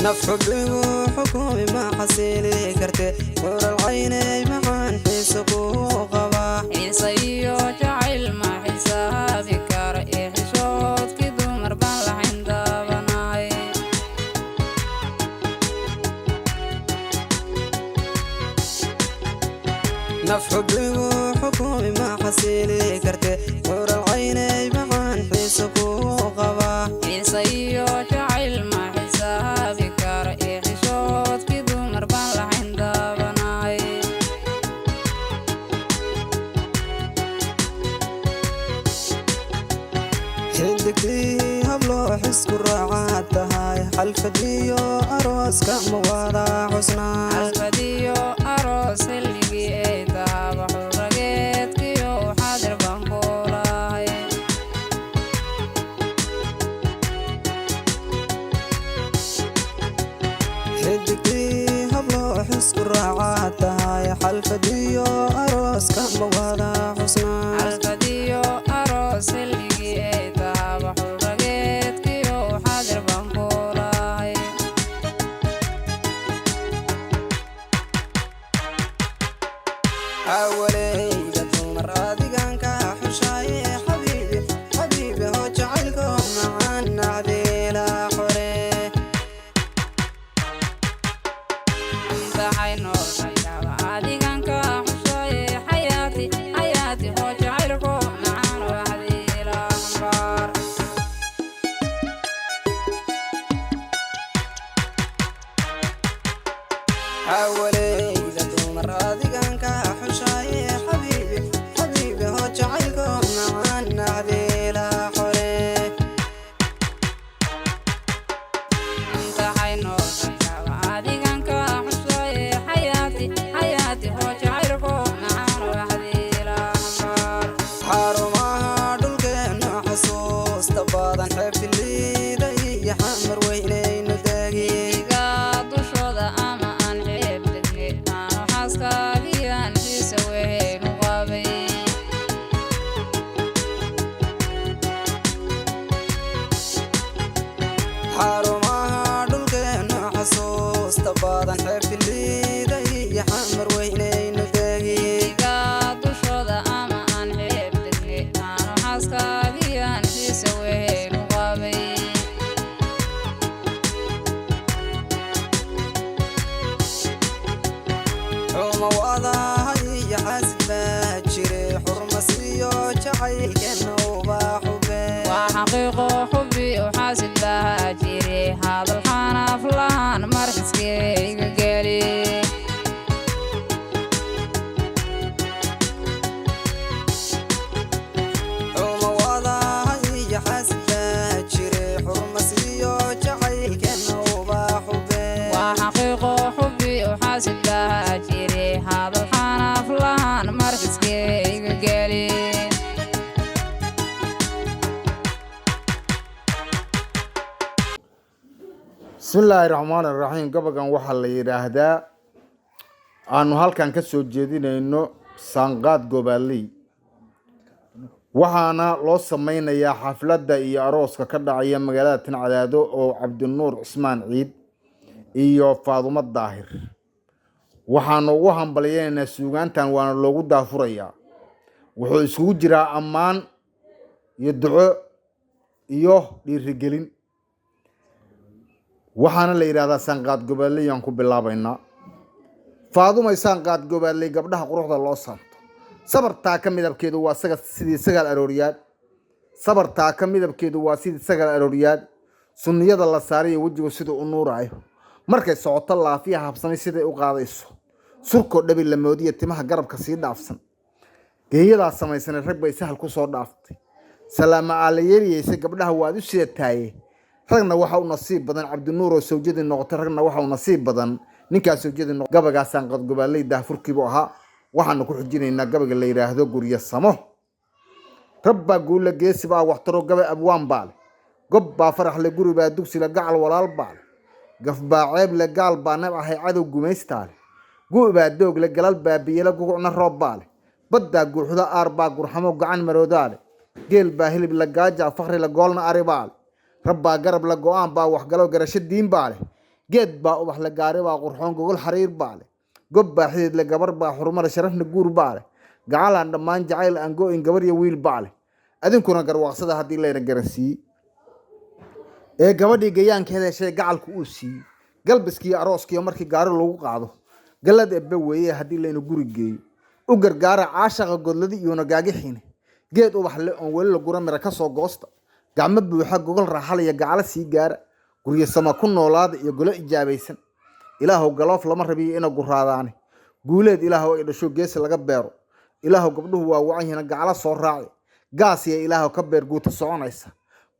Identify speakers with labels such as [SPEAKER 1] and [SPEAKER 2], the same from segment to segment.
[SPEAKER 1] نفحبه حكومي ما حسيلي كرتي ور العين معان حسبه غبا
[SPEAKER 2] حيصيو جعل ما حسابي كار إحشوت كدو مربان لحين دابناي
[SPEAKER 1] نفحبه حكومي ما حسيلي كرتي ور العين معان حسبه غبا
[SPEAKER 2] حيصيو جعل ما حسابي كار إحشوت كدو مربان لحين دابناي
[SPEAKER 1] حدكتي هبلو حس كراعات هاي حلفتي أروس كم وضع حسنا
[SPEAKER 2] الفديو أروس اللي جيتها بحرقت كيو حاضر بنقولاي
[SPEAKER 1] حدكتي هبلو حس كراعات هاي حلفتي أروس كم وضع حسنا
[SPEAKER 2] الفديو أروس اللي جيتها بحرقت كيو حاضر بنقولاي
[SPEAKER 1] أولي جدوم راضي كان كحشاي حبيبي حبيبي هو جعلكم معانا عديلا حوري
[SPEAKER 2] انت حينو رجع عادي كان كحشاي حياتي حياتي هو جعلكم معانا وحدي الأحمر
[SPEAKER 1] أولي جدوم راضي كان كحشاي حبيبي حبيبي هو جعلكم معانا عديلا حوري
[SPEAKER 2] انت حينو رجع عادي كان كحشاي حياتي حياتي هو جعلكم معانا وحدي الأحمر
[SPEAKER 1] حرمها دولكنا حسوس تبادن حفت اللي داي حمر وينين داقي
[SPEAKER 2] iga dushooda ama aan xeebdege aanu xaaskaagiyaan xiisa weheynu qabay
[SPEAKER 1] حرمها دولكنا حسوس تبادن حفت اللي داي حمر وينين داقي
[SPEAKER 2] iga dushooda ama aan xeebdege aanu xaaskaagiyaan xiisa weheynu qabay
[SPEAKER 1] حوما وضعي حاسد باجري حرمسيو جعيل كنو باحبه
[SPEAKER 2] waa xaqiiqo xubi u xaasid baa jiri hadalxaan aflaan marxiskeyga geli
[SPEAKER 1] حوما وضعي حاسد باجري حرمسيو جعيل كنو باحبه
[SPEAKER 2] waa xaqiiqo xubi u xaasid baa jiri hadalxaan aflaan marxiskeyga geli
[SPEAKER 3] بسم الله الرحمن الرحيم قبقان waxaa la yiraahdaa aanu halkan ka soo jeedinayno sanqaad goboley waxaana loo sameynayaa xafladda iyo arooska ka dhacaya magaalada Tincadaado oo Cabdinuur Cismaan Ciid iyo Faadumo Daahir waxaanu ugu hambalyeynaa suugaantan waana loogu daafurayaa wuxuu isugu jiraa ammaan iyo duco iyo dhiirigelin waxaana la yiraahdaa sanqaad goboley aan ku bilaabaynaa Faadumo sanqaad goboley gabdhaha quruxda loo saarto sabartaa ka midabkeedu waa sidii sagaal arooriyaad sabartaa ka midabkeedu waa sidii sagaal arooriyaad sunniyada la saariyo wajiga sida u nuurayo markay socoto laafiya habsamay sida u qaadayso surko dhabi la moodiyo timaha garabka sii dhaafsan geeyada samaysan rag bay sahal ku soo dhaaftay salaama alayiriyay gabdhaha waad u sidataaye ragna waxa uu nasiib badan Cabdinuur oo sawjadi noqotay ragna waxa uu nasiib badan ninkaas sawjadi noqotay gabaga sanqad goboley daafurkiiba ahaa waxaanu ku xujinaynaa gabaga la yiraahdo guriya samo rabba guula geesi baa waxtaro gaba abwaan baal gob baa farax la guri baa dugsi la gacal walaal baal gaf baa ceeb la gaal baa nab ahay cadow gumaystaale guu baa doog la galal baa biyela gugucna roob baale badda guuxda aar baa gurxamo gacan maroodaale geel baa hilib la gaaja fakhri la goolna ari baale rabbaa garab la go'aan baa wax galo garasho diin baale geed baa ubax la gaaray baa qurxoon gogol xariir baa leh gob baa xidid le gabar baa xurumada sharafna guur baa leh gacalaan dhammaan jacayl aan go-in gabar iyo wiil baa leh adinkuna garwaaqsada haddii layna garansiiyey ee gabadhii gayaankeeda heshay gacalku uu siiyey galbiskiiyo arooskiiyo markii gaari lagu qaado galad ebbe weeye haddii layna guri geeyo u gargaara caashaqa godladi iyona gaagixine geed ubax le oon weli la gura mira ka soo goosta gacmo buuxa gogol raaxalaya gacalo sii gaara guryo sama ku noolaada iyo golo ijaabaysan ilaahow galoof lama rabiyo ina guraadaane guuleed ilaahow ay dhasho geesi laga beero ilaahow gabdhuhu waa wacan yihiin gacalo soo raaci gaasiya ilaahow ka beer guuta soconaysa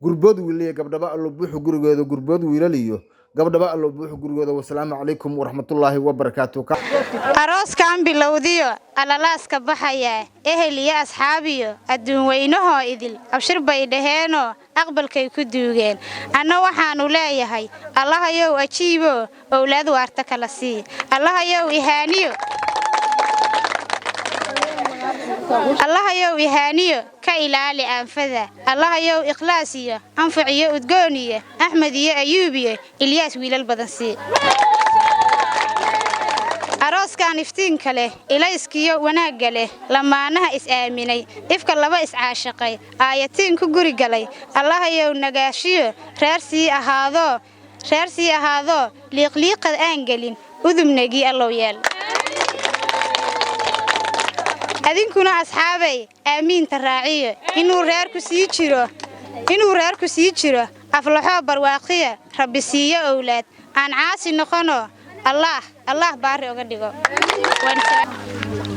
[SPEAKER 3] gurbood wiiliyo gabdhaba allo buuxu gurigooda gurbood wiilaliyo gabdhaba allo buuxu gurigooda wasalaamu calaykum waraxmatullaahi wabarakaatu
[SPEAKER 4] arooskan bilowdiyo alalaaska baxaya ehel iyo asxaabiyo adduun weynahoo idil abshir bay dhaheenoo aqbalkay ku duugeen anna waxaanu leeyahay allahayow ajiibo owlaad waarta kala sii allahayow ihaaniyo ka ilaali aanfada allahayow ikhlaas iyo anfac iyo udgoon iyo axmed iyo ayuub iyo ilyaas wiilal badan sii arooskan iftiinka leh ilayskiyo wanaagga leh lamaanaha is-aaminay ifka laba is-caashaqay aayatiin ku guri galay allahayow nagaashiyo reer sii ahaadoo liiqliiqad aan gelin udubnagii allow yeel adinkuna asxaabay aamiinta raaciyo inuu reerku sii jiro aflaxoo barwaaqiya rabbi siiyo owlaad aan caasi noqono allah baari uga dhigo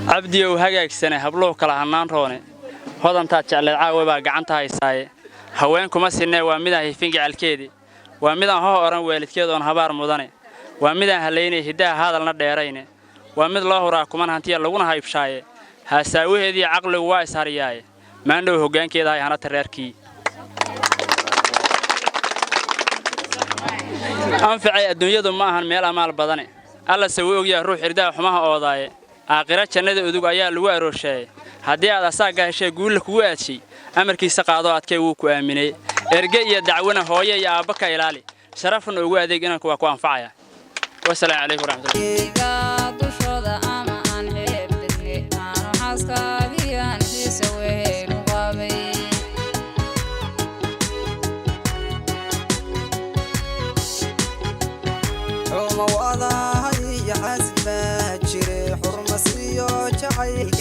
[SPEAKER 5] cabdi oo hagaagsanay habluhu kala hanaan roone hodantaa jecleed caawa baa gacanta haysaaye haweenkuma sinee waa midaan hifin gacalkeedii waa midaan hoo oran waalidkeed oon habaar mudane waa midaan halaynay hiddaha hadalna dheerayne waa mid loo huraa kuman hantiya laguna haybshaaye haasaawaheedii caqligu waa ishariyaaye maandhow hoggaankeeda hay hanata reerkii anficay adduunyadu ma ahan meel amaal badane alla se wuu ogyahay ruux irdaha xumaha oodaaye aakhira jannada udug ayaa lagu aroosheeye haddii aad asaagga heshee guulla kugu aadshay amarkiisa qaadoo adkay wuu ku aaminay erge iyo dacwana hooye iyo aabba ka ilaali sharafna ugu adeeg inanku waa ku anfacaya wasalaamu calaykum waraxmatullahi
[SPEAKER 1] وضعي حسب جري حرمسي جعيل